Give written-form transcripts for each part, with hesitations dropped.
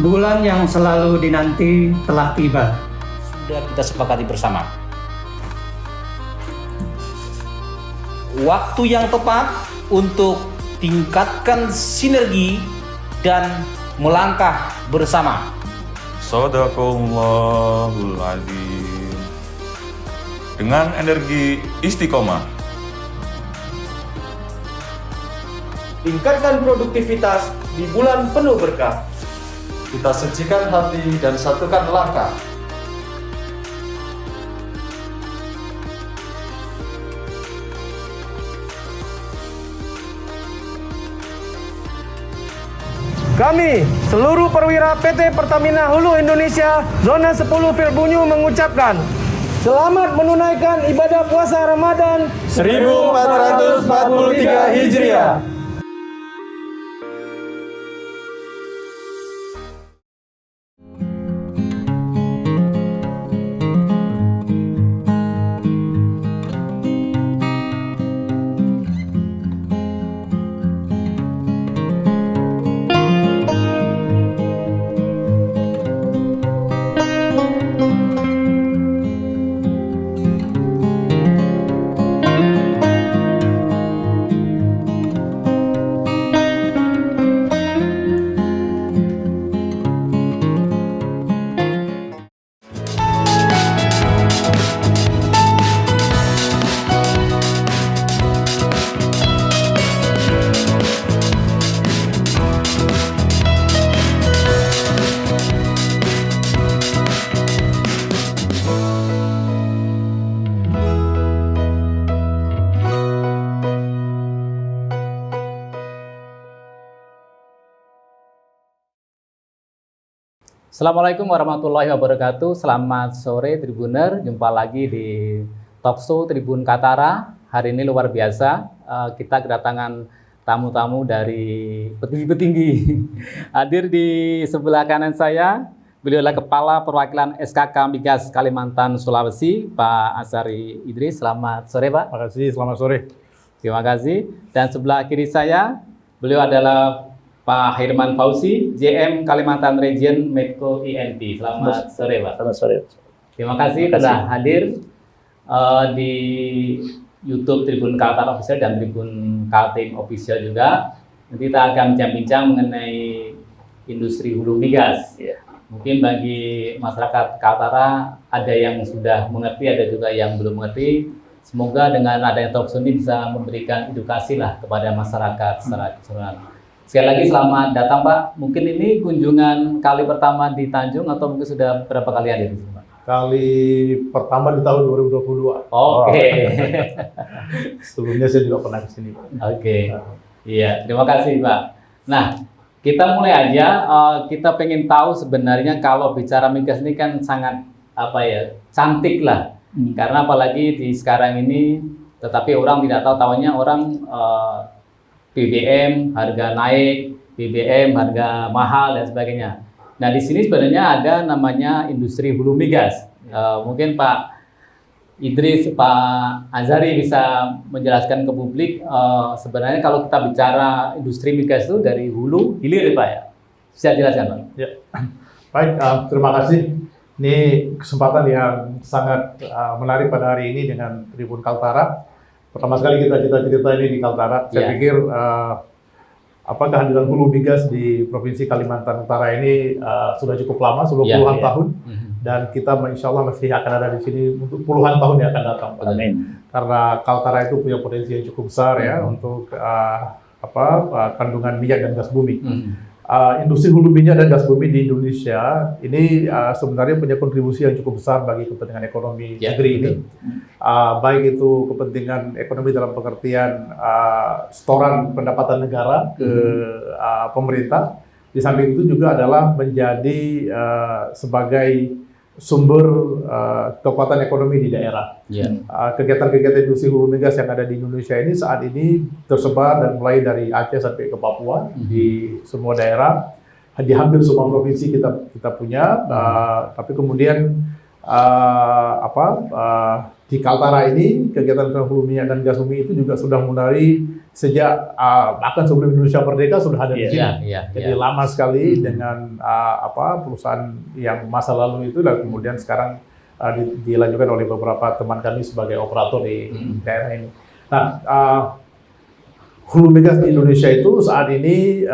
Bulan yang selalu dinanti telah tiba. Sudah kita sepakati bersama. Waktu yang tepat untuk tingkatkan sinergi dan melangkah bersama. Shadaqallahul Adzim. Dengan energi istiqomah, tingkatkan produktivitas di bulan penuh berkah. Kita sucikan hati dan satukan langkah. Kami, seluruh perwira PT Pertamina Hulu Indonesia, Zona 10 Filbunyu mengucapkan selamat menunaikan ibadah puasa Ramadan 1443 Hijriah. Assalamualaikum warahmatullahi wabarakatuh. Selamat sore Tribuner. Jumpa lagi di Talkshow Tribun Kaltara. Hari ini luar biasa. Kita kedatangan tamu-tamu dari petinggi-petinggi. Hadir di sebelah kanan saya, beliau adalah Kepala Perwakilan SKK Migas Kalimantan Sulawesi, Pak Azhari Idris. Selamat sore, Pak. Terima kasih, selamat sore. Terima kasih. Dan sebelah kiri saya, beliau adalah Pak Herman Fauzi, JM Kalimantan Region Medco INT. Selamat sore, Pak. Selamat sore. Terima kasih telah hadir di YouTube Tribun Kaltara Official dan Tribun Kaltim Official juga. Nanti kita akan bincang-bincang mengenai industri hulu migas. Mungkin bagi masyarakat Kaltara ada yang sudah mengerti, ada juga yang belum mengerti. Semoga dengan adanya talkshow ini bisa memberikan edukasi lah kepada masyarakat secara keseluruhan. Sekali lagi selamat datang, Pak. Mungkin ini kunjungan kali pertama di Tanjung atau mungkin sudah berapa kali hadir di sini, Pak? Kali pertama di tahun 2022. Oke. Sebelumnya saya juga pernah ke sini. Oke. Iya, terima kasih, Pak. Nah, kita mulai aja. Kita pengen tahu sebenarnya kalau bicara migas ini kan sangat cantik lah. Karena apalagi di sekarang ini, tetapi orang tidak tahu, orang BBM harga naik, BBM harga mahal dan sebagainya. Nah, di sini sebenarnya ada namanya industri hulu migas. Mungkin Pak Idris, Pak Azhari bisa menjelaskan ke publik sebenarnya kalau kita bicara industri migas itu dari hulu hilir, Pak ya. Bisa jelaskan, Pak? Ya. Baik, terima kasih. Ini kesempatan yang sangat menarik pada hari ini dengan Tribun Kaltara. Pertama sekali kita cerita ini di Kaltara. Saya pikir kehadiran hulu migas di Provinsi Kalimantan Utara ini sudah cukup lama, sudah puluhan tahun, dan kita insya Allah masih akan ada di sini untuk puluhan tahun yang akan datang. Karena Kaltara itu punya potensi yang cukup besar ya untuk kandungan minyak dan gas bumi. Industri hulu minyak dan gas bumi di Indonesia ini sebenarnya punya kontribusi yang cukup besar bagi kepentingan ekonomi negeri ini. Baik itu kepentingan ekonomi dalam pengertian setoran pendapatan negara ke pemerintah. Di samping itu juga adalah menjadi sebagai sumber kekuatan ekonomi di daerah. Kegiatan-kegiatan industri hulu migas yang ada di Indonesia ini saat ini tersebar dan mulai dari Aceh sampai ke Papua di semua daerah, di hampir semua provinsi kita punya. Tapi kemudian di Kaltara ini kegiatan hulu minyak dan gas bumi itu juga sudah mulai sejak bahkan sebelum Indonesia merdeka sudah ada di sini. Jadi lama sekali dengan perusahaan yang masa lalu itu dan kemudian sekarang dilanjutkan oleh beberapa teman kami sebagai operator di daerah ini. Nah, hulu migas di Indonesia itu saat ini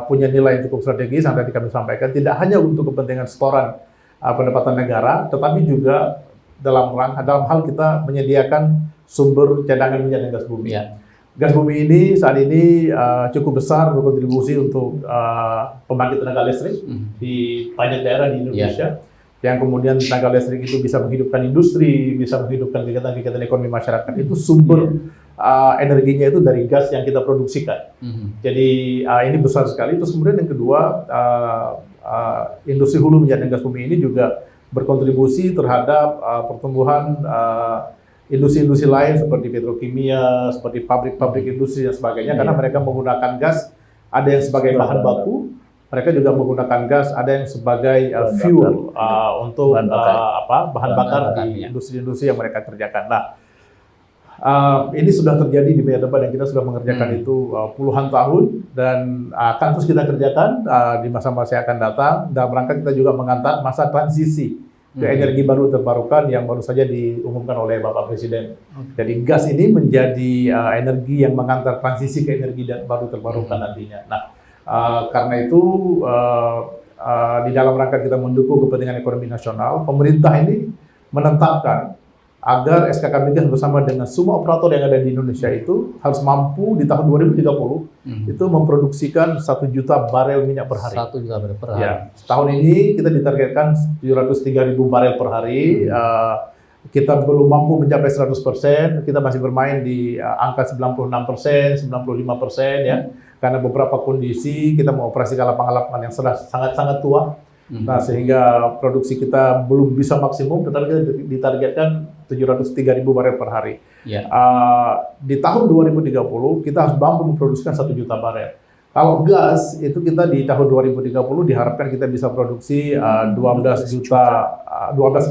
punya nilai yang cukup strategis yang tadi kami sampaikan, tidak hanya untuk kepentingan setoran pendapatan negara, tetapi juga dalam hal kita menyediakan sumber cadangan minyak dan gas bumi. Gas bumi ini saat ini cukup besar berkontribusi untuk pembangkit tenaga listrik di banyak daerah di Indonesia. Yang kemudian tenaga listrik itu bisa menghidupkan industri, bisa menghidupkan kegiatan-kegiatan ekonomi masyarakat. Itu sumber energinya itu dari gas yang kita produksikan. Jadi ini besar sekali. Terus kemudian yang kedua, industri hulu minyak dan gas bumi ini juga berkontribusi terhadap pertumbuhan industri-industri lain seperti petrokimia, seperti pabrik-pabrik industri dan sebagainya, karena mereka menggunakan gas, ada yang sebagai bahan baku, mereka juga menggunakan gas, ada yang sebagai fuel untuk bahan bakar di industri-industri yang mereka kerjakan. Nah, ini sudah terjadi di masa depan dan kita sudah mengerjakan itu puluhan tahun dan akan terus kita kerjakan di masa-masa yang akan datang. Dalam rangka kita juga mengantar masa transisi ke energi baru terbarukan yang baru saja diumumkan oleh Bapak Presiden. Jadi gas ini menjadi energi yang mengantar transisi ke energi baru terbarukan nantinya. Nah, karena itu di dalam rangka kita mendukung kepentingan ekonomi nasional, pemerintah ini menetapkan agar SKK Migas bersama dengan semua operator yang ada di Indonesia itu harus mampu di tahun 2030 itu memproduksikan 1 juta barel minyak per hari. 1 juta barel per hari. Ya, tahun ini kita ditargetkan 703.000 barel per hari. Kita belum mampu mencapai 100%, kita masih bermain di angka 96%, 95% ya. Karena beberapa kondisi kita mengoperasikan lapangan-lapangan yang sudah sangat-sangat tua. Nah, sehingga produksi kita belum bisa maksimum, tetapi kita ditargetkan 703.000 barel per hari. Di tahun 2030 kita harus mampu memproduksikan 1 juta barel. Kalau gas itu kita di tahun 2030 diharapkan kita bisa produksi 12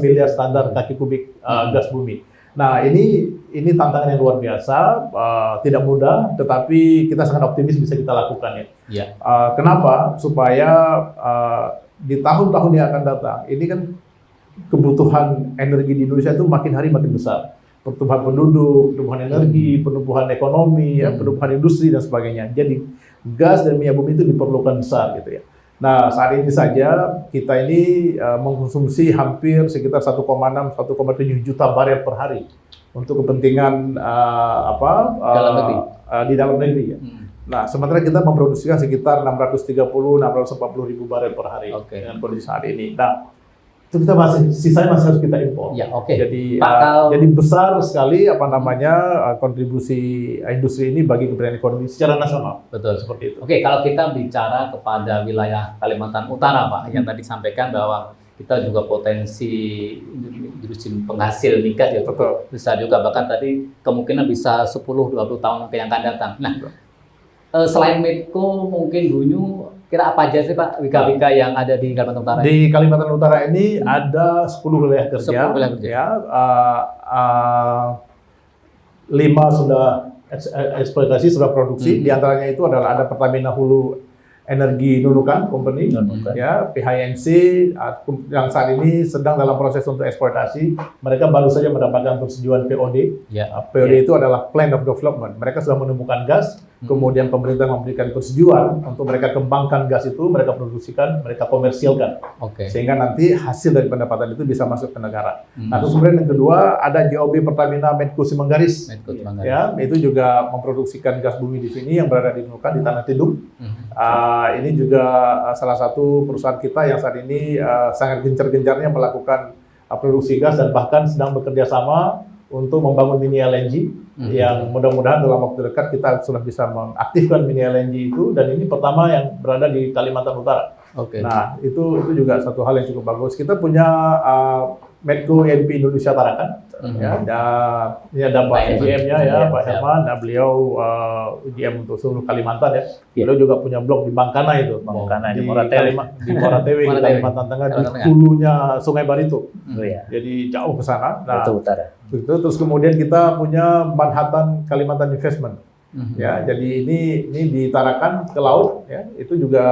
miliar standar kaki kubik gas bumi. Nah, ini tantangan yang luar biasa, tidak mudah, tetapi kita sangat optimis bisa kita lakukan ya. Kenapa? Supaya di tahun-tahun yang akan datang, ini kan kebutuhan energi di Indonesia itu makin hari makin besar. Pertumbuhan penduduk, pertumbuhan energi, pertumbuhan ekonomi, pertumbuhan industri dan sebagainya. Jadi gas dan minyak bumi itu diperlukan besar gitu ya. Nah, saat ini saja kita ini mengkonsumsi hampir sekitar 1,6-1,7 juta barel per hari untuk kepentingan di dalam negeri ya. Nah, sementara kita memproduksikan sekitar 630-640.000 barel per hari dengan kondisi saat ini. Nah, itu kita sisanya masih harus kita impor. Jadi besar sekali kontribusi industri ini bagi kepentingan ekonomi secara nasional. Betul seperti itu. Kalau kita bicara kepada wilayah Kalimantan Utara, Pak, yang tadi sampaikan bahwa kita juga potensi industri penghasil migas ya besar juga, bahkan tadi kemungkinan bisa 10-20 tahun yang akan datang. Nah, selain Medco, mungkin Bunyu, kira apa aja sih Pak wika-wika yang ada di Kalimantan Utara? Di Kalimantan Utara ini ada 10 wilayah kerja. 10 wilayah kerja. Ya, 5 sudah eksploitasi, sudah produksi. Di antaranya itu adalah ada Pertamina Hulu Energi Nunukan Company, ya, PHNC yang saat ini sedang dalam proses untuk eksploitasi. Mereka baru saja mendapatkan persetujuan POD. POD itu adalah Plan of Development. Mereka sudah menemukan gas, kemudian pemerintah memberikan persetujuan untuk mereka kembangkan gas itu, mereka produksikan, mereka komersilkan, sehingga nanti hasil dari pendapatan itu bisa masuk ke negara. Nah, terus kemudian yang kedua ada JOB Pertamina Medco Simenggaris. Ya, itu juga memproduksikan gas bumi di sini yang berada di Nunukan di Tanah Tidung. Ini juga salah satu perusahaan kita yang saat ini sangat gencar-gencarnya melakukan produksi gas dan bahkan sedang bekerja sama untuk membangun mini LNG yang mudah-mudahan dalam waktu dekat kita sudah bisa mengaktifkan mini LNG itu, dan ini pertama yang berada di Kalimantan Utara. Nah, itu juga satu hal yang cukup bagus. Kita punya Medco E&P Indonesia Tarakan. Ya, dan ini ada Pak UGM-nya ya, Pak Herman. Nah, beliau UGM untuk seluruh Kalimantan ya. Beliau juga punya blog di Bangkana itu. Bangkana di Di Moratewe. Di Moratewe, di Kalimantan Tengah, di hulunya Sungai Barito. Oh ya. Jadi jauh ke sana. Nah, Itu utara. itu terus kemudian kita punya Manhattan Kalimantan Investment. Ya, jadi ini ditarakan ke laut ya. Itu juga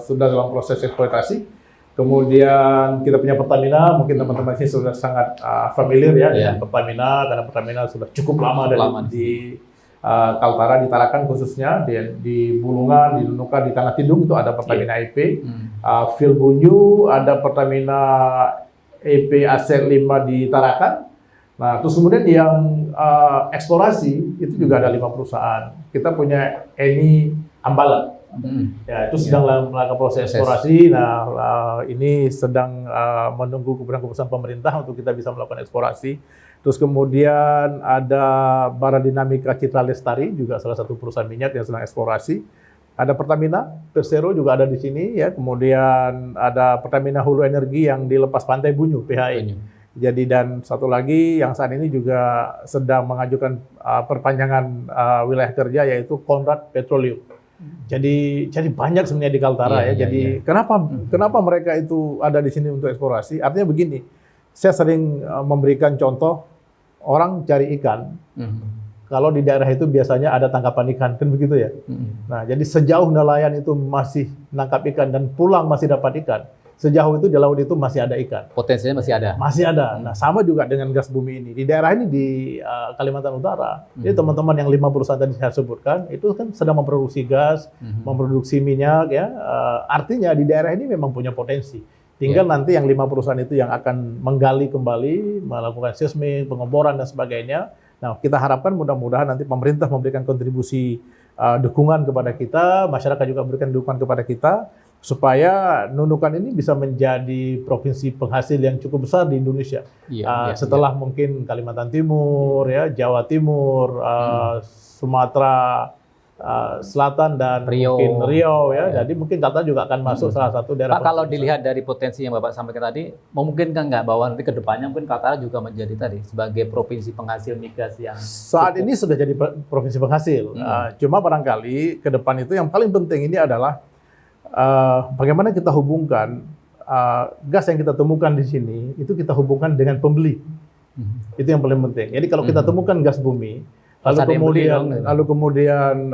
sudah dalam proses eksploitasi. Kemudian kita punya Pertamina, mungkin teman-teman sini sudah sangat familiar ya dengan Pertamina, karena Pertamina sudah cukup lama di Kaltara, di Tarakan khususnya, di Bulungan, di Nunukan, di Tanah Tidung itu ada Pertamina EP. Phil Bunyu ada Pertamina EP Aset 5 di Tarakan. Nah, terus kemudian yang eksplorasi itu juga ada 5 perusahaan. Kita punya Eni Ambalan. Ya, itu sedang melakukan proses eksplorasi. Nah, ini sedang menunggu keputusan pemerintah untuk kita bisa melakukan eksplorasi. Terus kemudian ada Baradinamika Citra Lestari, juga salah satu perusahaan minyak yang sedang eksplorasi. Ada Pertamina, Persero juga ada di sini ya. Kemudian ada Pertamina Hulu Energi yang di Lepas Pantai Bunyu, PHI. Jadi dan satu lagi yang saat ini juga sedang mengajukan perpanjangan wilayah kerja, yaitu Konrad Petroleum. Jadi banyak sebenarnya di Kaltara ya. Jadi kenapa mereka itu ada di sini untuk eksplorasi? Artinya begini, saya sering memberikan contoh orang cari ikan. Kalau di daerah itu biasanya ada tangkapan ikan, kan begitu ya. Nah, jadi sejauh nelayan itu masih nangkap ikan dan pulang masih dapat ikan, sejauh itu di laut itu masih ada ikan. Potensinya masih ada. Masih ada. Nah, sama juga dengan gas bumi ini. Di daerah ini di Kalimantan Utara, jadi teman-teman yang 5 perusahaan tadi saya sebutkan, itu kan sedang memproduksi gas, memproduksi minyak ya. Artinya di daerah ini memang punya potensi. Tinggal nanti yang 5 perusahaan itu yang akan menggali kembali, melakukan seismik, pengeboran dan sebagainya. Nah, kita harapkan mudah-mudahan nanti pemerintah memberikan kontribusi dukungan kepada kita, masyarakat juga memberikan dukungan kepada kita, supaya Nunukan ini bisa menjadi provinsi penghasil yang cukup besar di Indonesia. Setelah mungkin Kalimantan Timur, ya, Jawa Timur, Sumatera Selatan dan mungkin Riau ya. Jadi mungkin Kaltara juga akan masuk salah satu daerah. Pak, kalau dilihat dari potensi yang Bapak sampaikan tadi, memungkinkan nggak bahwa nanti ke depannya mungkin Kaltara juga menjadi tadi sebagai provinsi penghasil migas yang saat ini sudah jadi provinsi penghasil. Cuma barangkali ke depan itu yang paling penting ini adalah bagaimana kita hubungkan gas yang kita temukan di sini itu kita hubungkan dengan pembeli. Itu yang paling penting. Jadi kalau kita temukan gas bumi, lalu kemudian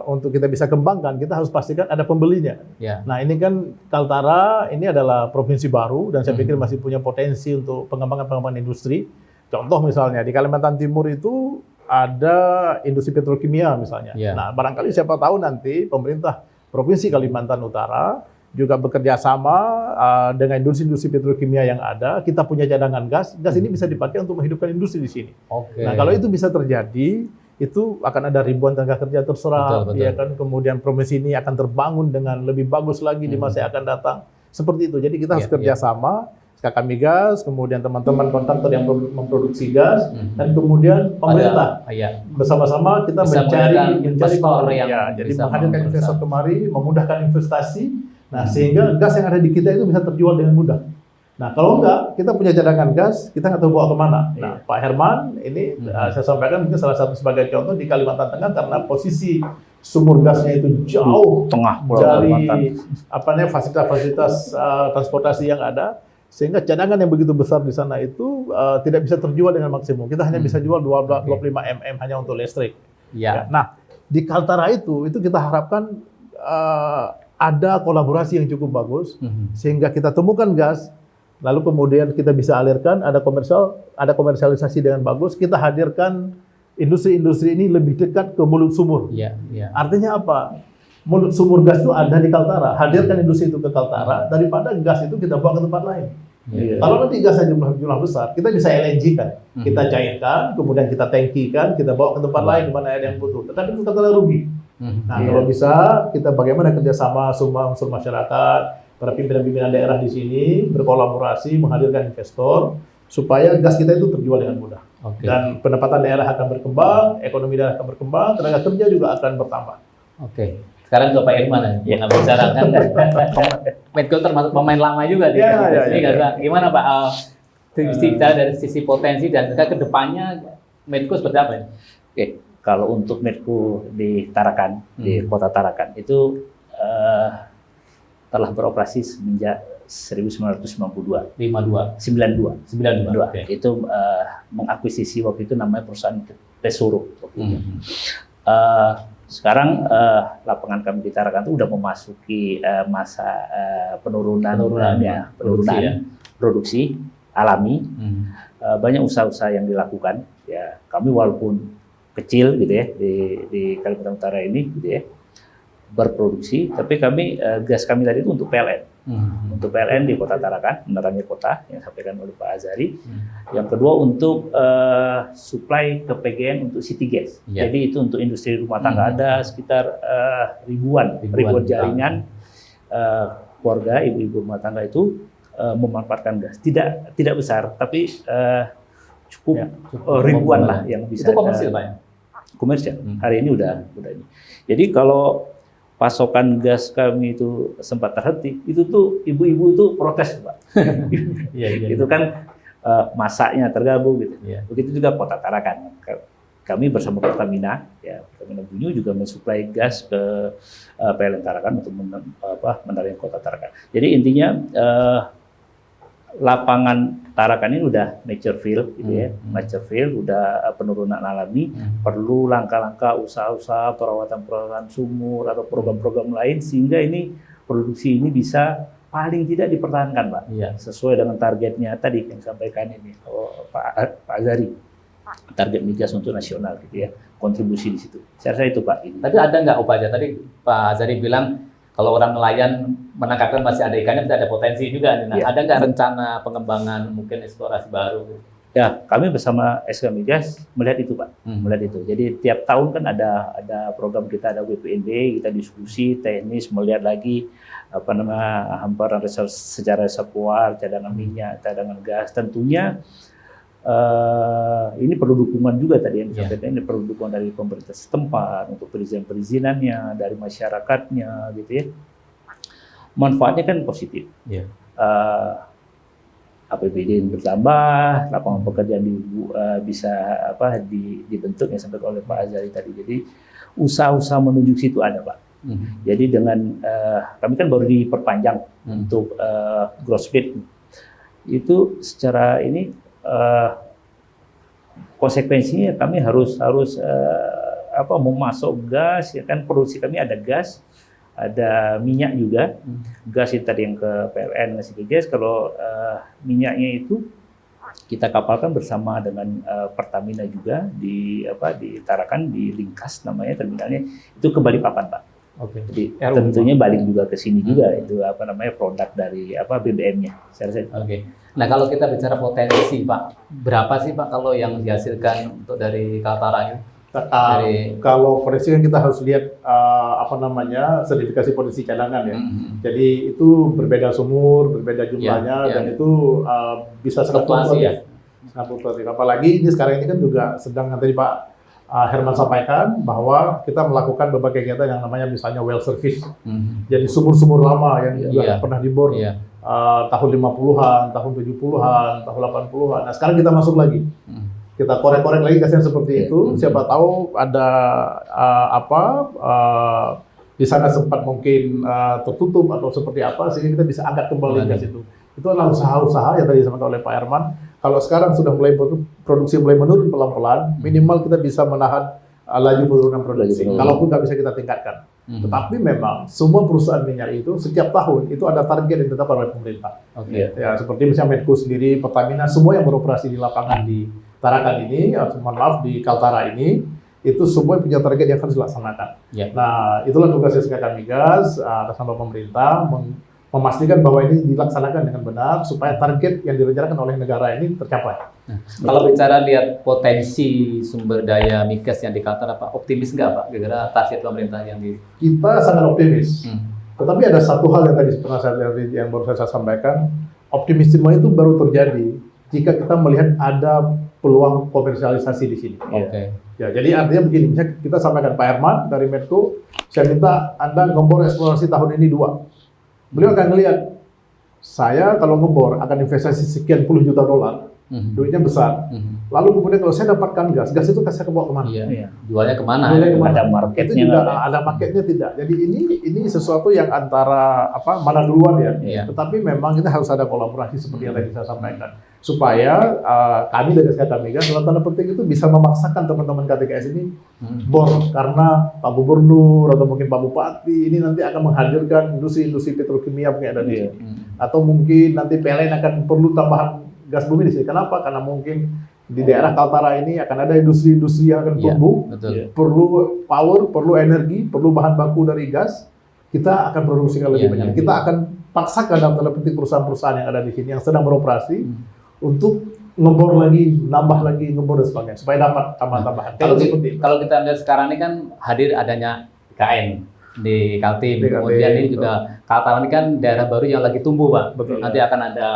untuk kita bisa kembangkan, kita harus pastikan ada pembelinya. Nah, ini kan Kaltara ini adalah provinsi baru dan saya pikir masih punya potensi untuk pengembangan industri. Contoh misalnya di Kalimantan Timur itu ada industri petrokimia misalnya. Nah, barangkali siapa tahu nanti pemerintah Provinsi Kalimantan Utara juga bekerja sama dengan industri petrokimia yang ada. Kita punya cadangan gas ini bisa dipakai untuk menghidupkan industri di sini. Nah, kalau itu bisa terjadi, itu akan ada ribuan tenaga kerja terserap, ya kan. Kemudian provinsi ini akan terbangun dengan lebih bagus lagi di masa yang akan datang. Seperti itu. Jadi kita harus kerjasama, Kakak Migas, kemudian teman-teman kontraktor yang memproduksi gas, dan kemudian pemerintah bersama-sama kita mencari investor yang jadi menghadirkan investor kemari, memudahkan investasi. Nah, sehingga gas yang ada di kita itu bisa terjual dengan mudah. Nah, kalau enggak, kita punya cadangan gas, kita nggak tahu bawa kemana. Nah, Pak Herman, ini saya sampaikan mungkin salah satu sebagai contoh di Kalimantan Tengah, karena posisi sumur gasnya itu jauh tengah dari fasilitas-fasilitas transportasi yang ada, sehingga cadangan yang begitu besar di sana itu tidak bisa terjual dengan maksimum. Kita hanya bisa jual 25 mm hanya untuk listrik. Nah, di Kaltara itu kita harapkan ada kolaborasi yang cukup bagus, sehingga kita temukan gas, lalu kemudian kita bisa alirkan, ada komersialisasi dengan bagus, kita hadirkan industri-industri ini lebih dekat ke mulut sumur. Artinya apa? Mulut sumur gas itu ada di Kaltara, hadirkan industri itu ke Kaltara, daripada gas itu kita bawa ke tempat lain. Kalau nanti gasnya jumlah besar, kita bisa LNG kan, kita cairkan, kemudian kita tangkikan, kita bawa ke tempat lain di mana ada yang butuh. Tetapi itu Kaltara rugi. Nah, kalau bisa kita bagaimana kerjasama semua unsur masyarakat, para pimpinan-pimpinan daerah di sini berkolaborasi menghadirkan investor supaya gas kita itu terjual dengan mudah. Dan pendapatan daerah akan berkembang, ekonomi daerah akan berkembang, tenaga kerja juga akan bertambah. Sekarang ke Pak Irman yang bicarakan. Medco termasuk pemain lama juga di sini. Gimana Pak? Bicara dari sisi potensi dan juga kedepannya Medco seperti apa ini? Oke, kalau untuk Medco di Tarakan, di kota Tarakan itu telah beroperasi semenjak 1992. 52. 92. 92. Oke. Itu mengakuisisi waktu itu namanya perusahaan Tesoro. Sekarang lapangan kami di Tarakan itu udah memasuki masa penurunan produksi alami. Banyak usaha-usaha yang dilakukan. Ya, kami walaupun kecil gitu ya di Kalimantan Utara ini gitu ya berproduksi, tapi kami gas kami tadi itu untuk PLN. Untuk PLN di Kota Tarakan, menerangi kota yang disampaikan oleh Pak Azari. Yang kedua untuk supply ke PGN untuk city gas. Jadi itu untuk industri rumah tangga ada sekitar ribuan jaringan keluarga ibu-ibu rumah tangga itu memanfaatkan gas. Tidak besar, tapi cukup ribuan lah yang bisa. Itu komersil Pak ya? Komersial. Hari ini udah ini. Jadi kalau pasokan gas kami itu sempat terhenti, itu tuh ibu-ibu itu protes, Pak. Itu kan masaknya tergabung gitu. Begitu juga Kota Tarakan. Kami bersama Pertamina, ya Pertamina Bunyu juga mensuplai gas ke PLN Tarakan untuk menarik Kota Tarakan. Jadi intinya lapangan Tarakan ini udah mature field, gitu ya, mature field, udah penurunan alami, perlu langkah-langkah usaha-usaha perawatan sumur atau program-program lain sehingga ini produksi ini bisa paling tidak dipertahankan, Pak, sesuai dengan targetnya tadi yang disampaikan ini Pak Azari, target migas untuk nasional, gitu ya, kontribusi di situ. Saya rasa itu, Pak. Ini. Tapi ada nggak upaya? Tadi Pak Azari bilang kalau orang nelayan menangkapkan masih ada ikannya, bisa ada potensi juga. Nah, ada nggak rencana pengembangan, mungkin eksplorasi baru? Ya, kami bersama SK Migas melihat itu, Pak. Melihat itu. Jadi tiap tahun kan ada program kita, ada WPNB, kita diskusi teknis, melihat lagi hamparan secara reservoir, cadangan minyak, cadangan gas. Tentunya ini perlu dukungan juga tadi yang disampaikan, ini perlu dukungan dari pemerintah setempat untuk perizinannya, dari masyarakatnya, gitu ya. Manfaatnya kan positif. APBD bertambah, lapangan pekerjaan bisa dibentuk yang disampaikan oleh Pak Azari tadi. Jadi usaha-usaha menuju situ ada, Pak. Jadi dengan kami kan baru diperpanjang untuk gross fleet itu secara ini konsekuensinya kami harus memasok gas, ya kan, produksi kami ada gas, ada minyak juga. Gas itu tadi yang ke PLN ngasih ke gas. Kalau minyaknya itu kita kapalkan bersama dengan Pertamina juga di Tarakan, di Lingkas namanya terminalnya, itu ke Balikpapan, Pak. Jadi tentunya balik juga ke sini juga itu produk dari BBM-nya. Saya rasa. Nah, kalau kita bicara potensi, Pak, berapa sih, Pak, kalau yang dihasilkan untuk dari Kaltara ini? Kalau potensi kan kita harus lihat sertifikasi potensi cadangan ya. Jadi itu berbeda sumur, berbeda jumlahnya, dan itu bisa sangat fluktuatif. Apalagi ini sekarang ini kan juga sedang tadi Pak Herman sampaikan bahwa kita melakukan berbagai kegiatan yang namanya misalnya well service. Jadi sumur-sumur lama yang juga pernah dibor tahun 50-an, tahun 70-an, tahun 80-an. Nah, sekarang kita masuk lagi. Kita korek-korek lagi gasnya seperti itu. Siapa tahu ada di sana sempat mungkin tertutup atau seperti apa sehingga kita bisa angkat kembali gas itu. Itu adalah usaha-usaha yang tadi disampaikan oleh Pak Herman. Kalau sekarang sudah mulai produksi mulai menurun pelan-pelan, minimal kita bisa menahan laju penurunan produksi. Kalaupun nggak bisa kita tingkatkan. Tetapi memang semua perusahaan minyak itu setiap tahun itu ada target yang ditetapkan oleh pemerintah. Ya, seperti misalnya Medco sendiri, Pertamina, semua yang beroperasi di lapangan di Tarakan ini, di Kaltara ini, itu semua punya target yang harus dilaksanakan. Nah, itulah tugas SK Migas atas nama pemerintah memastikan bahwa ini dilaksanakan dengan benar supaya target yang direncanakan oleh negara ini tercapai. Kalau bicara lihat potensi sumber daya migas yang di Kaltara, Pak, optimis nggak, Pak, gara-gara target pemerintah yang di? Kita sangat optimis. Tetapi ada satu hal yang tadi yang baru saya sampaikan, optimisme itu baru terjadi jika kita melihat ada peluang komersialisasi di sini. Ya, jadi artinya begini, misalnya kita sampaikan Pak Herman dari Medco, saya minta Anda ngompor eksplorasi tahun ini 2. Beliau akan melihat saya kalau ngebor akan investasi sekian puluh juta dolar, duitnya besar. Lalu kemudian kalau saya dapatkan gas itu saya kebawa kemana? Iya. Jualnya kemana? Jualnya kemana? Ada marketnya Itu juga nggak ada marketnya tidak. Jadi ini sesuatu yang antara mana duluan ya. Iya. Tetapi memang kita harus ada kolaborasi seperti yang tadi saya sampaikan, supaya kami dari SKK Migas dalam tanda petik itu bisa memaksakan teman-teman KTKS ini bor, karena Pak Gubernur atau mungkin Pak Bupati ini nanti akan menghadirkan industri petrokimia mungkin ada di sini, atau mungkin nanti PLN akan perlu tambahan gas bumi di sini. Kenapa? Karena mungkin di daerah Kaltara ini akan ada industri-industri yang akan tumbuh, perlu power, perlu energi, perlu bahan baku dari gas. Kita akan produksikan lebih banyak. Kita akan paksakan dalam tanda petik perusahaan-perusahaan yang ada di sini yang sedang beroperasi untuk ngebor lagi, nambah lagi, ngebor dan sebagainya supaya dapat tambahan-tambahan. Kalau kita lihat sekarang ini kan hadir adanya IKN di Kaltim, kemudian ini juga Kaltara ini kan daerah baru yang lagi tumbuh, Pak. Betul. Nanti akan ada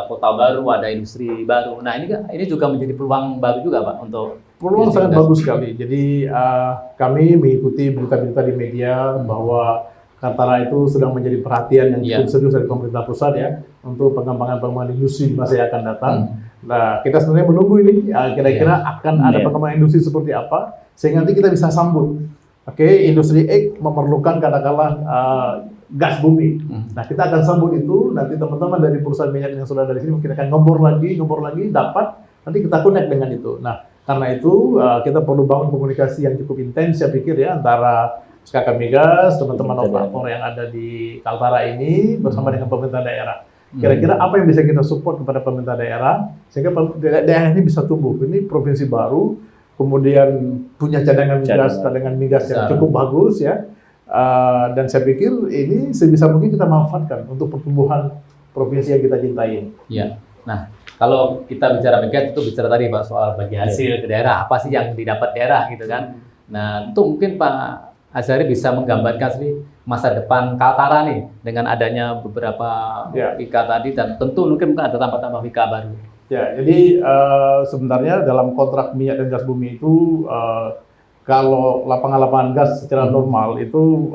kota baru, ada industri baru. Nah ini juga menjadi peluang baru juga, Pak, untuk peluang sangat bagus sekali. Jadi kami mengikuti berita-berita di media bahwa Kaltara itu sedang menjadi perhatian yang cukup serius dari pemerintah pusat ya untuk pengembangan industri di masa yang akan datang. Nah, kita sebenarnya menunggu ini kira-kira akan ada pengembangan industri seperti apa sehingga nanti kita bisa sambut. Oke, industri X memerlukan katakanlah gas bumi. Nah, kita akan sambut itu. Nanti teman-teman dari perusahaan minyak yang sudah dari sini mungkin akan ngebor lagi, dapat. Nanti kita connect dengan itu. Nah, karena itu kita perlu bangun komunikasi yang cukup intens, saya pikir ya, antara SKK Migas, teman-teman operator yang ada di Kaltara ini bersama dengan pemerintah daerah. Kira-kira apa yang bisa kita support kepada pemerintah daerah sehingga daerah ini bisa tumbuh. Ini provinsi baru, kemudian punya cadangan migas yang cukup bagus ya. Dan saya pikir ini sebisa mungkin kita manfaatkan untuk pertumbuhan provinsi yang kita cintai. Iya. Nah, kalau kita bicara migas itu bicara tadi Pak soal bagi hasil ke daerah, apa sih yang didapat daerah gitu kan. Nah, itu mungkin Pak Azhari bisa menggambarkan sih masa depan Kaltara nih dengan adanya beberapa WIKA tadi dan tentu mungkin ada tambah-tambah WIKA baru. Ya, jadi sebenarnya dalam kontrak minyak dan gas bumi itu kalau lapangan-lapangan gas secara normal itu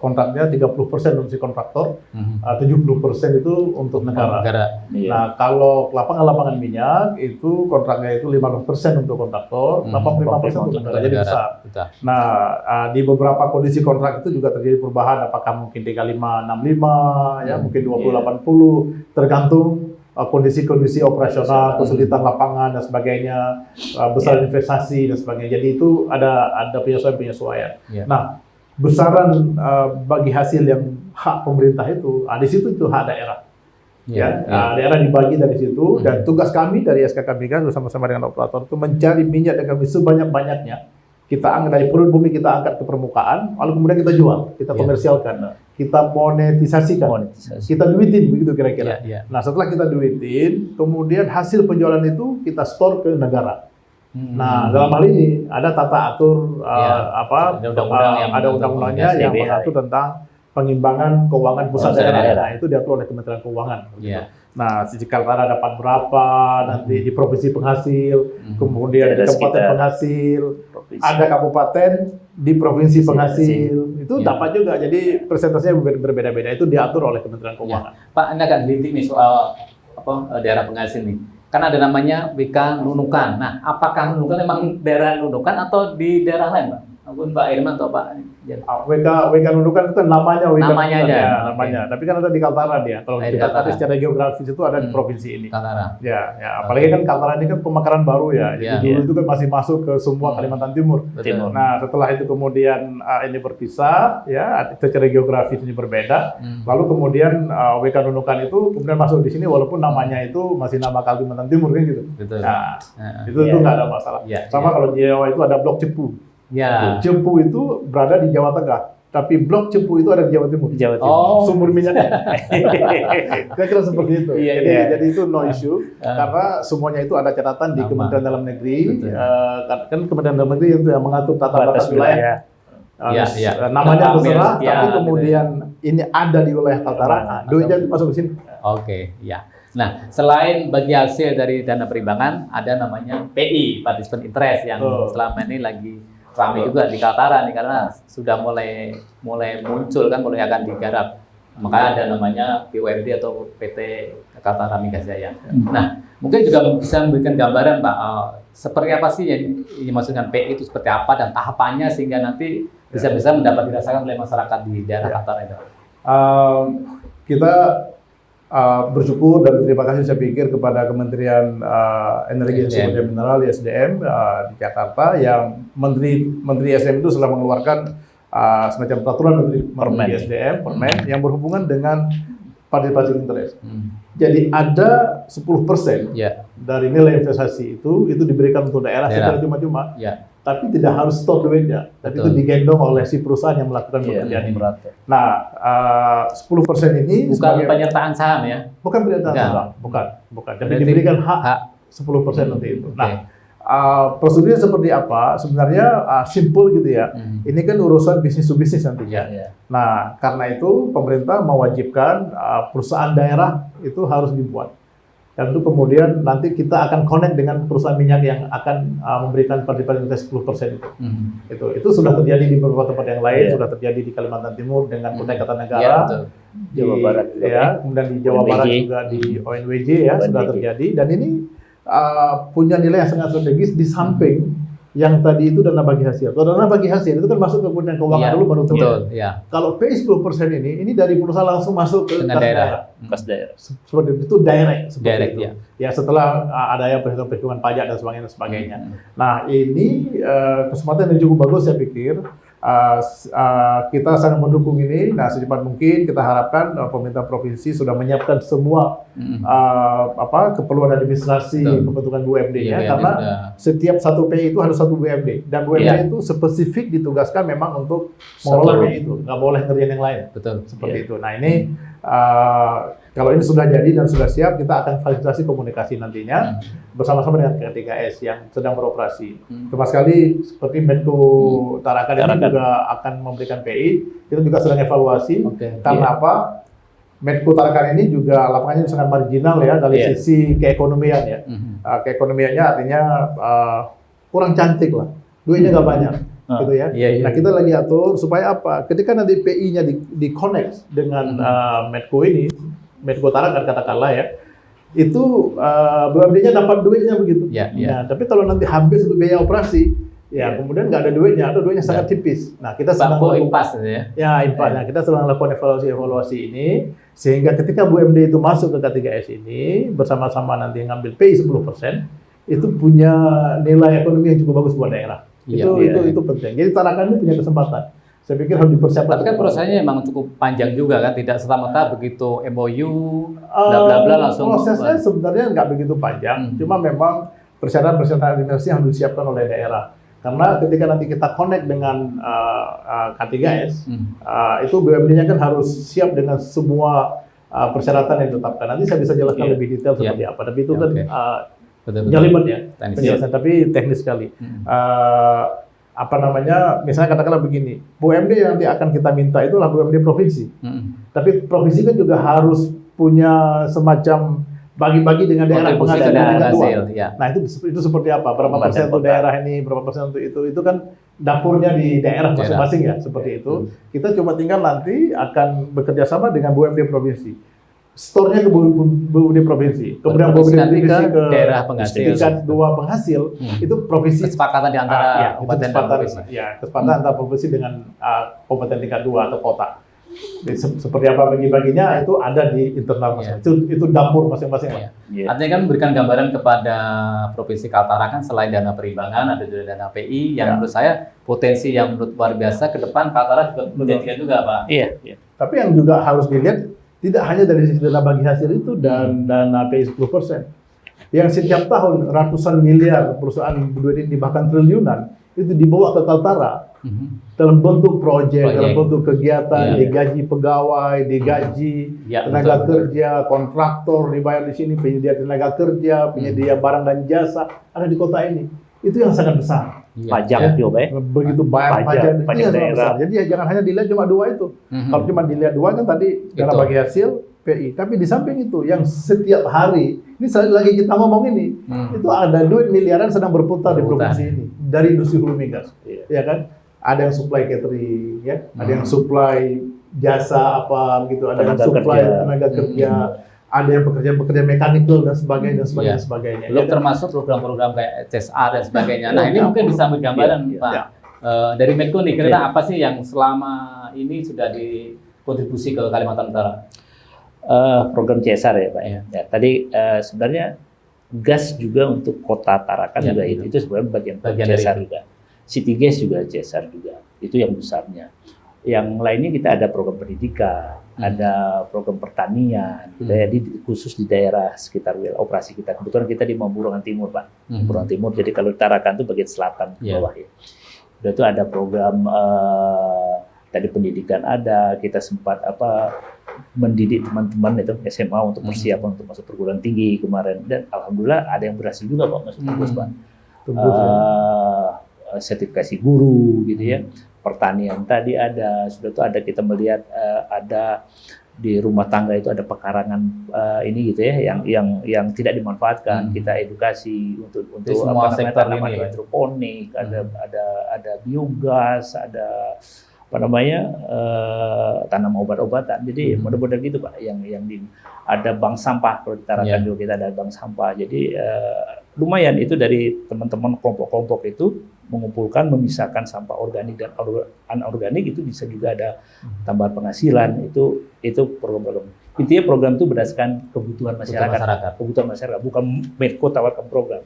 kontraknya 30% untuk si kontraktor, 70% itu untuk negara. Nah, kalau lapangan-lapangan minyak itu kontraknya itu 15% untuk kontraktor, 85% untuk negara, jadi besar. Nah, di beberapa kondisi kontrak itu juga terjadi perubahan, apakah mungkin 35-65, ya mungkin 20-80, tergantung kondisi-kondisi operasional, kesulitan lapangan dan sebagainya, besar investasi dan sebagainya. Jadi itu ada penyesuaian. Nah, besaran bagi hasil yang hak pemerintah itu, di situ itu hak daerah. Daerah dibagi dari situ dan tugas kami dari SKK Migas bersama-sama dengan operator itu mencari minyak dan kami sebanyak-banyaknya. Kita angkat dari perut bumi, kita angkat ke permukaan, lalu kemudian kita jual, kita komersialkan, kita monetisasikan, kita duitin, begitu kira-kira. Nah, setelah kita duitin, kemudian hasil penjualan itu kita store ke negara. Nah, dalam hal ini ada tata atur ada undang-undangnya yang mengatur tentang pengimbangan keuangan pusat daerah. Itu diatur oleh Kementerian Keuangan. Nah, di Kaltara dapat berapa, nanti di provinsi penghasil, kemudian di kabupaten penghasil, ada kabupaten di provinsi penghasil, itu dapat juga. Jadi persentasenya berbeda-beda, itu diatur oleh Kementerian Keuangan. Pak, Anda agak gelitik nih soal daerah penghasil nih. Kan ada namanya WIKA Nunukan. Nah, apakah Nunukan memang daerah Nunukan atau di daerah lain, Pak? Ampun Pak Irman atau Pak WK Nunukan itu namanya namanya. Tapi kan ada di Kaltara dia. Kalau kita lihat secara geografis itu ada di provinsi ini. Kaltara. Ya, apalagi kan Kaltara ini kan pemekaran baru ya. Jadi dulu itu kan masih masuk ke semua Kalimantan Timur. Nah, setelah itu kemudian ini berpisah ya, secara geografis ini berbeda. Lalu kemudian WK Nunukan itu kemudian masuk di sini walaupun namanya itu masih nama Kalimantan Timur kan gitu. Nah, itu nggak ada masalah. Sama kalau di Jawa itu ada Blok Cepu. Cepu itu berada di Jawa Tengah, tapi Blok Cepu itu ada di Jawa Timur. Sumber minyaknya. Kira-kira seperti itu. Jadi itu no issue karena semuanya itu ada catatan di Kementerian Dalam Negeri. Kan Kementerian Dalam Negeri itu yang mengatur tata batas wilayah. Namanya terserah, tapi kemudian ini ada di wilayah Kaltara, duitnya masuk ke sini. Nah, selain bagi hasil dari dana perimbangan, ada namanya PI, Participant Interest, yang selama ini lagi ramai juga di Kaltara nih, karena sudah mulai muncul kan, mulai akan digarap Makanya ada namanya BUMD atau PT Kaltara Migas Jaya. Nah, mungkin juga bisa memberikan gambaran Pak, seperti apa sih yang dimaksudkan PI itu seperti apa dan tahapannya sehingga nanti bisa mendapat dirasakan oleh masyarakat di daerah Kaltara itu. Kita bersyukur dan terima kasih saya pikir kepada Kementerian Energi dan Sumber Daya Mineral (SDM) di Jakarta yang Menteri SDM itu telah mengeluarkan semacam peraturan Menteri SDM Permen yang berhubungan dengan partisipasi interest. Jadi ada 10% dari nilai investasi itu diberikan untuk daerah secara cuma-cuma. Tapi tidak harus stop duitnya, tapi itu digendong oleh si perusahaan yang melakukan pekerjaan ini. Nah, 10% ini bukan penyertaan saham ya? Bukan penyertaan saham, bukan. Tapi diberikan hak 10% nanti itu. Nah, prosedurnya seperti apa? Sebenarnya simple gitu ya. Ini kan urusan bisnis to bisnis nantinya. Nah, karena itu pemerintah mewajibkan perusahaan daerah itu harus dibuat. Dan itu kemudian nanti kita akan connect dengan perusahaan minyak yang akan memberikan partisipasi 10% itu. Itu sudah terjadi di beberapa tempat yang lain, sudah terjadi di Kalimantan Timur dengan Kutai Kartanegara, Jawa Barat juga, kemudian di Jawa Barat juga di ONWJ sudah terjadi. Dan ini punya nilai yang sangat strategis di samping yang tadi itu dana bagi hasil. Kalau dana bagi hasil itu kan masuk ke Kementerian Keuangan dulu baru turun. Kalau PI 10% ini dari perusahaan langsung masuk ke kas daerah. Kas daerah. Seperti itu direct itu. Ya setelah ada yang perhitungan pajak dan sebagainya. Nah, ini kesempatan yang cukup bagus saya pikir. Kita sangat mendukung ini. Nah, secepat mungkin kita harapkan pemerintah provinsi sudah menyiapkan semua keperluan administrasi pembentukan BUMD-nya karena setiap satu PI itu harus satu BUMD dan BUMD itu spesifik ditugaskan memang untuk mengelola PI itu, nggak boleh ngerjain yang lain. Seperti itu. Nah, ini kalau ini sudah jadi dan sudah siap, kita akan fasilitasi komunikasi nantinya bersama-sama dengan K3S yang sedang beroperasi. Cuma sekali seperti Menko Tarakan ini juga akan memberikan PI, kita juga sedang evaluasi. Karena apa? Menko Tarakan ini juga lapangannya sangat marginal ya dari sisi keekonomian ya. Keekonomiannya artinya kurang cantik lah, duitnya nggak banyak. Gitu ya. Nah, kita lagi atur supaya apa? Ketika nanti PI-nya di-connect dengan Medco ini, Medco Tarakan katakanlah ya, itu BUMD-nya dapat duitnya begitu. Nah, tapi kalau nanti habis untuk biaya operasi, kemudian nggak ada duitnya atau duitnya sangat tipis. Nah, kita sedang impas ya. Impas. Nah, kita sedang lakukan evaluasi ini sehingga ketika BUMD itu masuk ke K3S ini bersama-sama nanti ngambil PI 10%, itu punya nilai ekonomi yang cukup bagus buat daerah. Itu penting. Jadi Tarakan ini punya kesempatan. Saya pikir harus dipersiapkan. Tapi kan prosesnya memang cukup panjang juga kan, tidak serta-merta begitu MOU bla langsung. Prosesnya sebenarnya nggak begitu panjang, cuma memang persyaratan administrasi yang disiapkan oleh daerah. Karena ketika nanti kita connect dengan K3S, itu BUMD-nya kan harus siap dengan semua persyaratan yang ditetapkan. Nanti saya bisa jelaskan lebih detail seperti apa. Tapi itu kan jelimet ya, penjelasan, tapi teknis sekali. Misalnya katakanlah begini, BUMD yang nanti akan kita minta itulah BUMD provinsi. Tapi provinsi kan juga harus punya semacam bagi-bagi dengan daerah pengadaan tingkat 2. Nah, itu seperti apa? Berapa persen untuk daerah ini, berapa persen untuk itu? Itu kan dapurnya di daerah masing-masing ya, seperti itu. Kita cuma tinggal nanti akan bekerja sama dengan BUMD provinsi. Store-nya ke BUMD provinsi, kemudian BUMD provinsi ke daerah penghasil, tingkat 2 penghasil, itu provinsi. Kesepakatan di antara kabupaten dan provinsi. Kesepakatan antara provinsi dengan kabupaten tingkat 2 atau kota. Jadi, seperti apa bagi-baginya itu ada di internal masing-masing. Itu dapur masing-masing. Artinya kan memberikan gambaran kepada Provinsi Kaltara kan selain dana perimbangan ada juga dana PI yang menurut saya potensi yang menurut luar biasa ke depan Kaltara juga menjadikan juga Pak. Tapi yang juga harus dilihat tidak hanya dari sisi dana bagi hasil itu dan dana PI 10%. Yang setiap tahun ratusan miliar perusahaan duit ini bahkan triliunan itu dibawa ke Kaltara dalam bentuk proyek, dalam bentuk kegiatan, digaji pegawai, digaji tenaga kerja, kontraktor dibayar di sini, penyedia tenaga kerja, penyedia barang dan jasa ada di kota ini. Itu yang sangat besar. Pajak juga ya. Begitu banyak pajak daerah. Jadi jangan hanya dilihat cuma 2 itu. Kalau cuma dilihat 2 kan tadi dana bagi hasil PI. Tapi di samping itu yang setiap hari ini lagi kita ngomong ini, itu ada duit miliaran sedang berputar di provinsi ini dari industri hulu migas. Ya kan? Ada yang supply catering, ya, ada yang supply jasa apa gitu, ada yang Tenaga supply kerja. tenaga kerja, ada yang pekerja mekanikal dan sebagainya dan sebagainya, Iya. sebagainya. Belum Ya, termasuk program-program kayak CSR dan sebagainya. Nah, ini mungkin bisa ambil gambaran, Iya, iya. Pak. Dari Menko nih, kira-kira apa sih yang selama ini sudah dikontribusi ke Kalimantan Utara? Program CSR ya Pak ya. Ya, tadi sebenarnya gas juga untuk kota Tarakan Ya, juga betul. itu sebenarnya bagian Bagian CSR dari juga. City Gas juga CSR juga. Itu yang besarnya. Yang lainnya kita ada program pendidikan, ada program pertanian, jadi khusus di daerah sekitar wilayah operasi kita. Kebetulan kita di Mamburangan Timur Pak. Mamburangan Timur. Jadi kalau Tarakan itu bagian selatan ke Ya. bawah ya. Udah itu ada program tadi pendidikan ada, kita sempat mendidik teman-teman itu SMA untuk persiapan untuk masuk perguruan tinggi kemarin, dan alhamdulillah ada yang berhasil juga Pak masuk tembus Pak. tembus, ya. Sertifikasi guru gitu ya. Pertanian tadi ada, sudah tuh ada kita melihat ada di rumah tangga itu ada pekarangan ini gitu ya yang tidak dimanfaatkan, kita edukasi untuk semua sektor tanaman ini, Pak. hidroponik, ada biogas, ada tanam obat-obatan. Jadi mudah-mudahan gitu Pak, yang ada bank sampah, kalau di Tarakan juga kita ada bank sampah. Jadi lumayan itu dari teman-teman kelompok-kelompok itu mengumpulkan, memisahkan sampah organik dan anorganik, itu bisa juga ada tambahan penghasilan. Itu program-program. Intinya program itu berdasarkan kebutuhan masyarakat. Kebutuhan masyarakat, bukan Menko tawarkan program.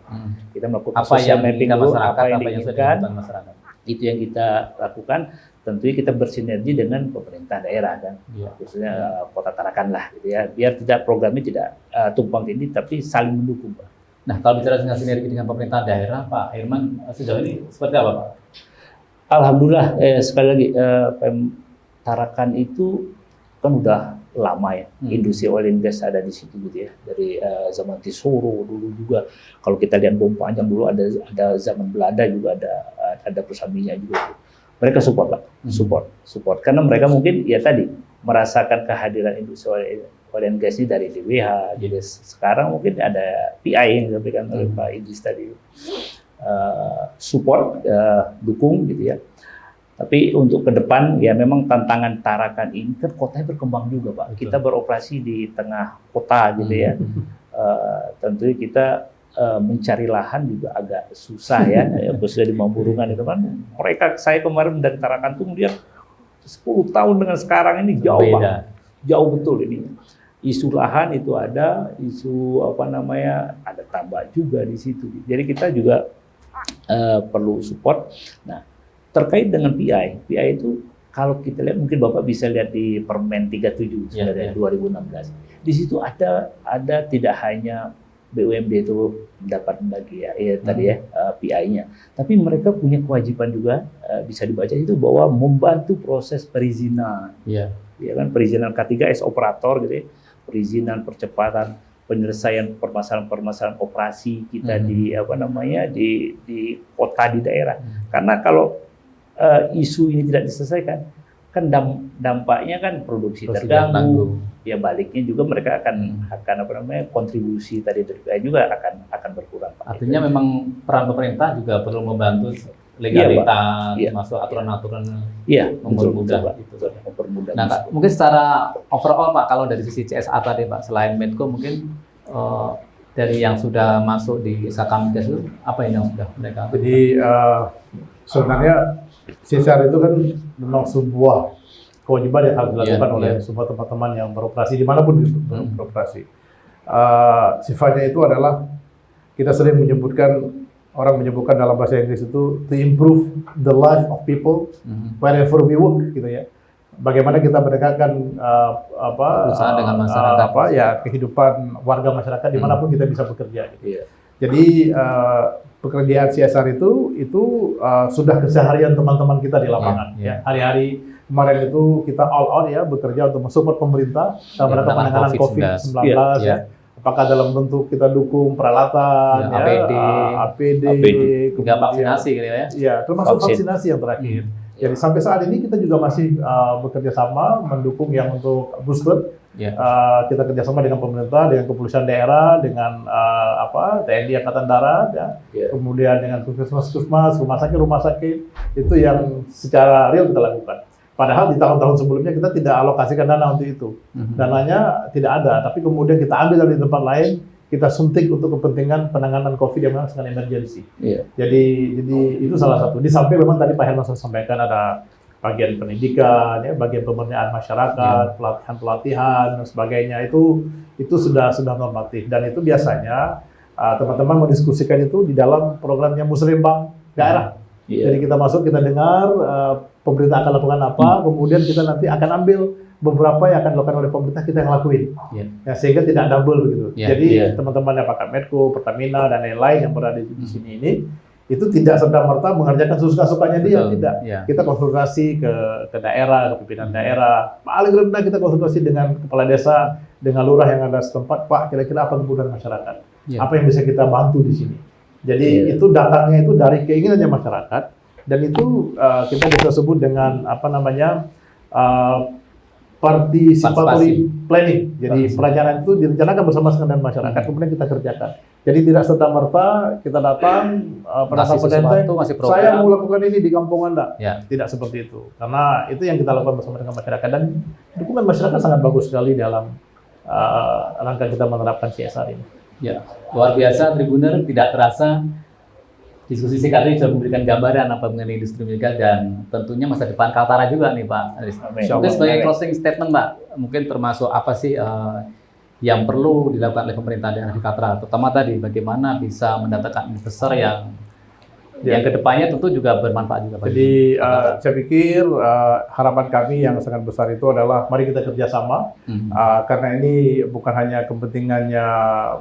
Kita melakukan Apa social yang mapping diinginkan dulu, masyarakat, apa yang sesuai diinginkan. dengan masyarakat. Itu yang kita lakukan. Tentunya kita bersinergi dengan pemerintah daerah kan, khususnya Kota Tarakan lah, gitu ya. Biar tidak programnya tidak tumpang tindih, tapi saling mendukung, Pak. Nah, kalau bicara dengan sinergi dengan pemerintah daerah, Pak Herman, sejauh ini seperti apa, Pak? Alhamdulillah, sekali lagi Tarakan itu kan udah lama ya, industri oil and gas ada di situ gitu ya, dari zaman Tisoro dulu juga. Kalau kita lihat Bom Panjang dulu ada zaman Belanda juga ada perusahaan minyak juga. Mereka support Pak, support karena mereka mungkin ya tadi merasakan kehadiran industri oil and gas ini dari DWH. Jadi sekarang mungkin ada PI yang disampaikan oleh Pak Idris tadi, support, dukung gitu ya. Tapi untuk ke depan ya memang tantangan Tarakan ini kan kotanya berkembang juga Pak. Kita beroperasi di tengah kota gitu ya. Tentunya kita mencari lahan juga agak susah ya, khususnya di Mamburangan itu kan. Saya kemarin dari Tarakan tuh melihat 10 tahun dengan sekarang ini jauh Pak. Jauh betul ini. Isu lahan itu ada, isu ada tambak juga di situ. Jadi kita juga perlu support. Nah, terkait dengan PI itu kalau kita lihat, mungkin Bapak bisa lihat di Permen 37 dari 2016. Di situ ada tidak hanya BUMD itu dapat bagi PI-nya, tapi mereka punya kewajiban juga, bisa dibaca itu bahwa membantu proses perizinan. Ya kan, perizinan K3S operator gitu ya, perizinan percepatan penyelesaian permasalahan operasi kita di kota, di daerah. Karena kalau isu ini tidak diselesaikan, kan dampaknya kan produksi terganggu. Ya baliknya juga mereka akan kontribusi tadi dari juga akan berkurang Pak. Artinya memang peran pemerintah juga perlu membantu legalitas, masuk aturan-aturan, mempermudah itu. Nah, Kak, mungkin secara overall Pak, kalau dari sisi CSR tadi Pak, selain Menko mungkin dari yang sudah masuk di Sakamkes itu apa yang sudah mereka? Jadi sebenarnya CSR itu kan memang sebuah kewajiban yang harus dilakukan oleh semua teman-teman yang beroperasi dimanapun beroperasi. Sifatnya itu adalah kita sering orang menyebutkan dalam bahasa Inggris itu to improve the life of people wherever we work gitu ya. Bagaimana kita mendekatkan usaha dengan masyarakat, kehidupan warga masyarakat dimanapun kita bisa bekerja. Gitu. Jadi pekerjaan CSR itu sudah keseharian teman-teman kita di lapangan. Ya. Hari-hari kemarin itu kita all out ya, bekerja untuk mensupport pemerintah dalam rangka penanganan COVID-19 ya. Apakah dalam bentuk kita dukung peralatan, APD, hingga vaksinasi gitu ya. Iya, termasuk vaksinasi yang terakhir. Jadi sampai saat ini kita juga masih bekerja sama mendukung yang untuk booster. Kita kerjasama dengan pemerintah, dengan kepolisian daerah, dengan TNI Angkatan Darat, kemudian dengan puskesmas, rumah sakit itu yang secara real kita lakukan. Padahal di tahun-tahun sebelumnya kita tidak alokasikan dana untuk itu. Dananya tidak ada, tapi kemudian kita ambil dari tempat lain, kita suntik untuk kepentingan penanganan COVID yang memang sangat emergensi. Iya. Jadi itu salah satu. Di samping memang tadi Pak Herman sudah sampaikan ada bagian pendidikan, ya, bagian pemberdayaan masyarakat, pelatihan-pelatihan dan sebagainya itu sudah normatif, dan itu biasanya teman-teman mendiskusikan itu di dalam programnya Musrembang daerah. Jadi kita masuk, kita dengar pemerintah akan lakukan apa, kemudian kita nanti akan ambil beberapa yang akan dilakukan oleh pemerintah, kita yang lakuin, ya, sehingga tidak double begitu. Jadi teman-teman yang Pak Medco, Pertamina dan lain-lain yang berada di sini ini itu tidak serta-merta mengerjakan suka-sukanya dia, tidak. Kita konsultasi ke daerah, ke pimpinan daerah. Paling rendah kita konsultasi dengan kepala desa, dengan lurah yang ada setempat. Pak, kira-kira apa kebutuhan masyarakat? Apa yang bisa kita bantu di sini? Jadi itu datangnya itu dari keinginannya masyarakat, dan itu kita bisa sebut dengan apa namanya participatory planning. Jadi perencanaan itu direncanakan bersama-sama dengan masyarakat, kemudian kita kerjakan. Jadi tidak serta-merta kita datang pada kabupaten saya mau lakukan ini di kampung Anda. Tidak seperti itu. Karena itu yang kita lakukan bersama dengan masyarakat, dan dukungan masyarakat sangat bagus sekali dalam rangka kita menerapkan CSR ini. Ya, luar biasa Tribuner, tidak terasa diskusi singkat ini sudah memberikan gambaran apa mengenai industri migas dan tentunya masa depan Kaltara juga nih Pak Aris. Mungkin sebagai closing statement Pak, mungkin termasuk apa sih yang perlu dilakukan oleh pemerintah daerah di Kaltara, terutama tadi bagaimana bisa mendatangkan investor yang kedepannya tentu juga bermanfaat juga. Jadi saya pikir harapan kami yang sangat besar itu adalah mari kita kerjasama, karena ini bukan hanya kepentingannya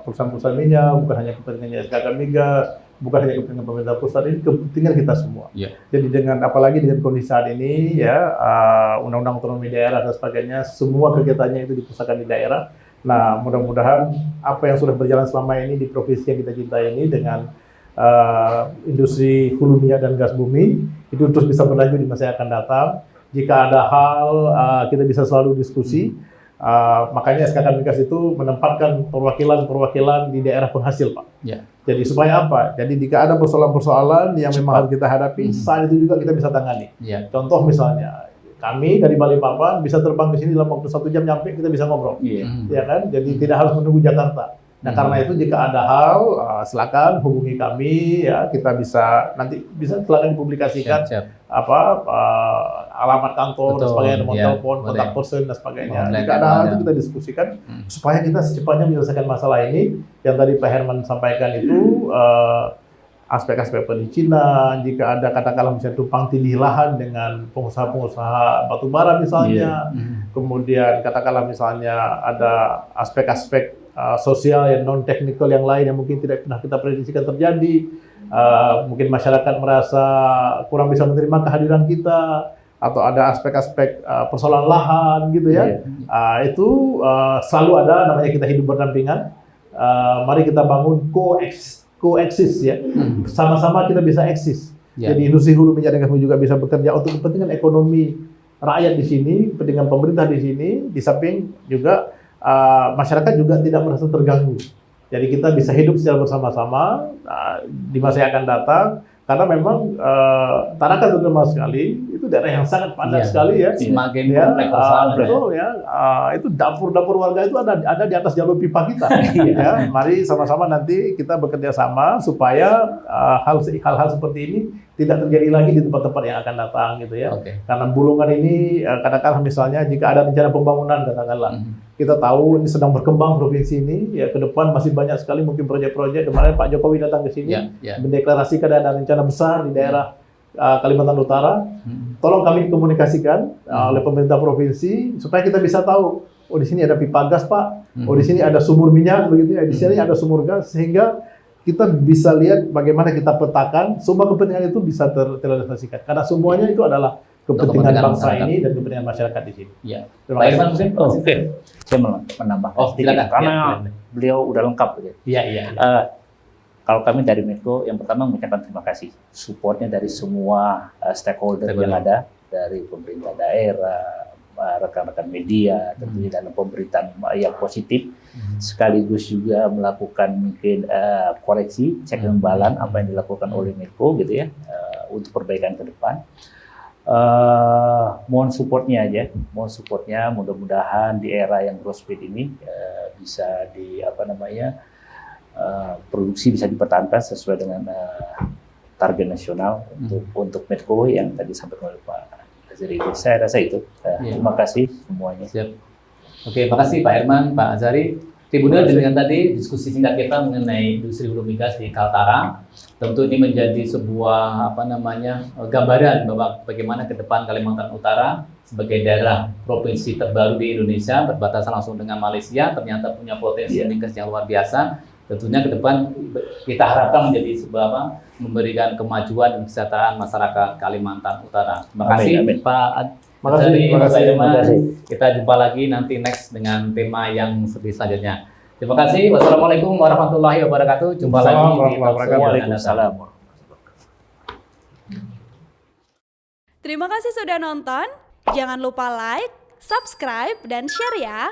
perusahaan-perusahaan minyak, bukan hanya kepentingannya SKK Migas, bukan hanya kepentingan pemerintah pusat, ini kepentingan kita semua. Jadi dengan apalagi dengan kondisi saat ini ya, undang-undang otonomi daerah dan sebagainya, semua kegiatannya itu dipusatkan di daerah. Nah, mudah-mudahan apa yang sudah berjalan selama ini di provinsi yang kita cintai ini dengan industri hulu minyak dan gas bumi itu terus bisa berlanjut di masa yang akan datang. Jika ada hal kita bisa selalu diskusi. Makanya SKK Migas itu menempatkan perwakilan di daerah penghasil, Pak. Jadi supaya apa? Jadi jika ada persoalan-persoalan yang memang harus kita hadapi, saat itu juga kita bisa tangani. Contoh misalnya, kami dari Balikpapan bisa terbang ke sini dalam waktu 1 jam nyampe, kita bisa ngobrol, ya kan? Jadi tidak harus menunggu Jakarta. Nah, karena itu jika ada hal, silakan hubungi kami, ya, kita bisa nanti silakan dipublikasikan alamat kantor dan sebagainya, nomor telepon, kontak person dan sebagainya. Jika ada hal itu kita diskusikan supaya kita secepatnya menyelesaikan masalah ini. Yang tadi Pak Herman sampaikan itu aspek-aspek perizinan, jika ada katakanlah misalnya tumpang tindih lahan dengan pengusaha-pengusaha batubara misalnya, kemudian katakanlah misalnya ada aspek-aspek sosial yang non teknikal yang lain yang mungkin tidak pernah kita prediksikan terjadi, mungkin masyarakat merasa kurang bisa menerima kehadiran kita, atau ada aspek-aspek persoalan lahan gitu ya, itu selalu ada, namanya kita hidup berdampingan. Mari kita bangun coexist ya, sama-sama kita bisa eksis. Jadi industri hulu minyak dan gas bumi juga bisa bekerja untuk kepentingan ekonomi rakyat di sini, kepentingan pemerintah di sini, di samping juga masyarakat juga tidak merasa terganggu. Jadi kita bisa hidup secara bersama-sama di masa yang akan datang, karena memang Tarakan terutama sekali itu daerah yang sangat padat sekali ya. Semakin kompleks betul ya. Itu dapur-dapur warga itu ada di atas jalur pipa kita. Ya, mari sama-sama nanti kita bekerja sama supaya hal-hal seperti ini tidak terjadi lagi di tempat-tempat yang akan datang gitu ya. Karena Bulungan ini katakanlah misalnya jika ada rencana pembangunan katakanlah, kita tahu ini sedang berkembang provinsi ini ya, ke depan masih banyak sekali mungkin proyek-proyek. Kemarin Pak Jokowi datang ke sini mendeklarasikan ada rencana besar di daerah Kalimantan Utara. Tolong kami dikomunikasikan oleh pemerintah provinsi supaya kita bisa tahu, oh di sini ada pipa gas Pak, oh di sini ada sumur minyak begitu ya, di sini ada sumur gas, sehingga kita bisa lihat bagaimana kita petakan semua kepentingan itu bisa terrealisasikan, karena semuanya itu adalah kepentingan bangsa ini dan kepentingan masyarakat di sini. Terima kasih. Oke, saya menambah. Silakan. Karena beliau udah lengkap gitu. Kalau kami dari Medco, yang pertama mengucapkan terima kasih supportnya dari semua stakeholder yang ada, dari pemerintah daerah, rekan-rekan media, tentunya dalam pemberitaan yang positif, sekaligus juga melakukan mungkin koreksi, cek and balance apa yang dilakukan oleh Medco gitu ya, untuk perbaikan ke depan. mohon supportnya aja, mohon supportnya. Mudah-mudahan di era yang growth speed ini bisa produksi bisa dipertahankan sesuai dengan target nasional untuk Medco yang tadi sampaikan oleh Pak Azari. Saya rasa itu. Terima kasih semuanya. Siap. Oke, makasih Pak Herman, Pak Azari. Tribunal, dengan tadi diskusi singkat kita mengenai industri hulu migas di Kaltara, tentu ini menjadi sebuah gambaran bahwa bagaimana ke depan Kalimantan Utara sebagai daerah provinsi terbaru di Indonesia berbatasan langsung dengan Malaysia ternyata punya potensi migas yang luar biasa. Tentunya ke depan kita harapkan menjadi sebuah memberikan kemajuan dan kesejahteraan masyarakat Kalimantan Utara. Terima kasih Pak Azari, Pak Herman. Kita jumpa lagi nanti next dengan tema yang selanjutnya. Terima kasih. Wassalamualaikum warahmatullahi wabarakatuh. Jumpa lagi di Waalaikumsalam. Terima kasih sudah nonton. Jangan lupa like, subscribe, dan share ya.